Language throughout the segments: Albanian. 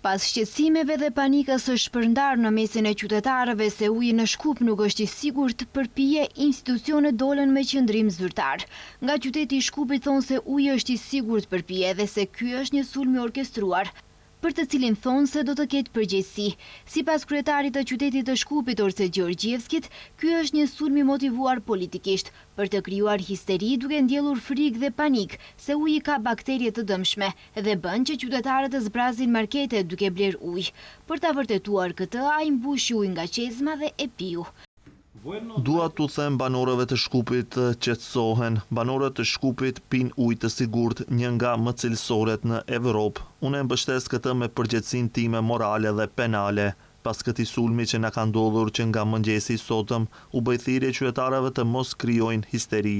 Pas shqetësimeve dhe panikës së shpërndarë në mesin e qytetarëve se uji në Shkup nuk është i sigurt për pije, institucionet dolën me qëndrim zyrtar. Nga qyteti i Shkupit thonë se uji është i sigurt për pije dhe se ky është një sulm i orkestruar, për të cilin thonë se do të ketë përgjegjësi. Sipas kryetarit të qytetit të Shkupit Orse Gjorgjevskit, ky është një sulm i motivuar politikisht për të krijuar histeri duke ndjellur frikë dhe panik se uji ka bakterie të dëmshme dhe bën që qytetarët të zbrazin markete duke bler ujë. Për ta vërtetuar këtë, ai mbushi ujë nga qezma dhe e piu. Dua t'u them banorëve të Shkupit qetësohen. Banorët të Shkupit pinë ujë të sigurt, një nga më cilësoret në Evropë. Unë e mbështes këtë me përgjegjësinë time morale dhe penale. Pas këtij sulmi që na ka ndodhur që nga mëngjesi i sotëm, u bë thirrje qytetarëve të mos krijojnë histeri.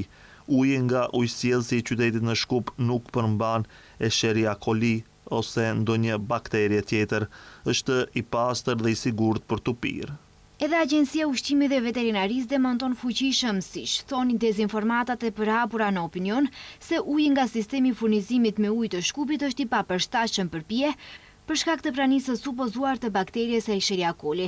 Uji nga ujësjellsi i qytetit në Shkup nuk përmban Escherichia coli ose ndonjë bakterie tjetër. Është i pastër dhe i sigurt për t'u pirë. Edhe Agjencia Ushqimit dhe Veterinarisë demanton fuqishëm, siç thonin dezinformatat e përhapura në opinion, se uji nga sistemi i furnizimit me ujë të Shkupit është i papërshtatshëm për pije, për shkak të pranisë së supozuar të bakteries Escherichia coli.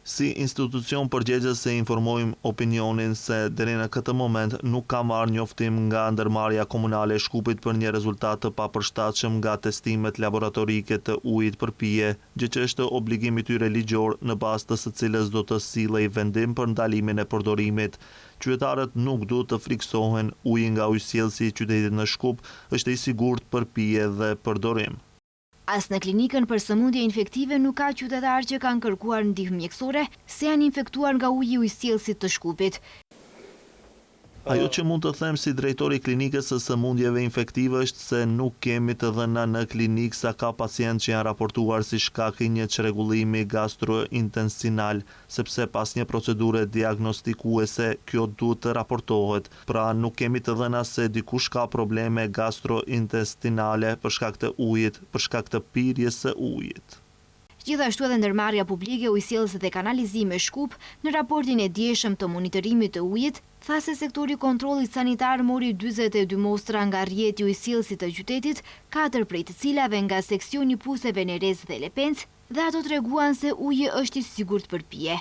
Si institucion përgjegjës se informojmë opinionin se deri në këtë moment nuk ka marrë njoftim nga ndërmarrja komunale e Shkupit për një rezultat të papërshtatshëm nga testimet laboratorike të ujit për pije, gjë që është obligim i tyre ligjor në bazë të së cilës do të sillej vendim për ndalimin e përdorimit. Qytetarët nuk duhet të friksohen, uji nga ujësjellsi i qytetit në Shkup është i sigurt për pije dhe përdorim. As në klinikën për sëmundje infektive nuk ka qytetarë që kanë kërkuar ndihmë mjekësore se janë infektuar nga uji i ujësjellsit të Shkupit. Ajo që mund të them si drejtori i klinikës së sëmundjeve infektive është se nuk kemi të dhëna në klinikë sa ka pacientë që janë raportuar si shkak i një çrregullimi gastrointestinal, sepse pas një procedure diagnostikuese kjo duhet të raportohet. Pra nuk kemi të dhëna se dikush ka probleme gastrointestinale për shkak të ujit, për shkak të pirjes së ujit. Gjithashtu edhe ndërmarrja publike ujësjellse dhe kanalizime Shkup në raportin e dieshëm të monitorimit të ujit tha se sektori kontrollit sanitar mori 42 mostra nga rrjeti ujësjellsit të qytetit, 4 prej të cilave nga seksioni puseve në Rez dhe Lepenc, dhe ato treguan se uji është i sigurt për pije.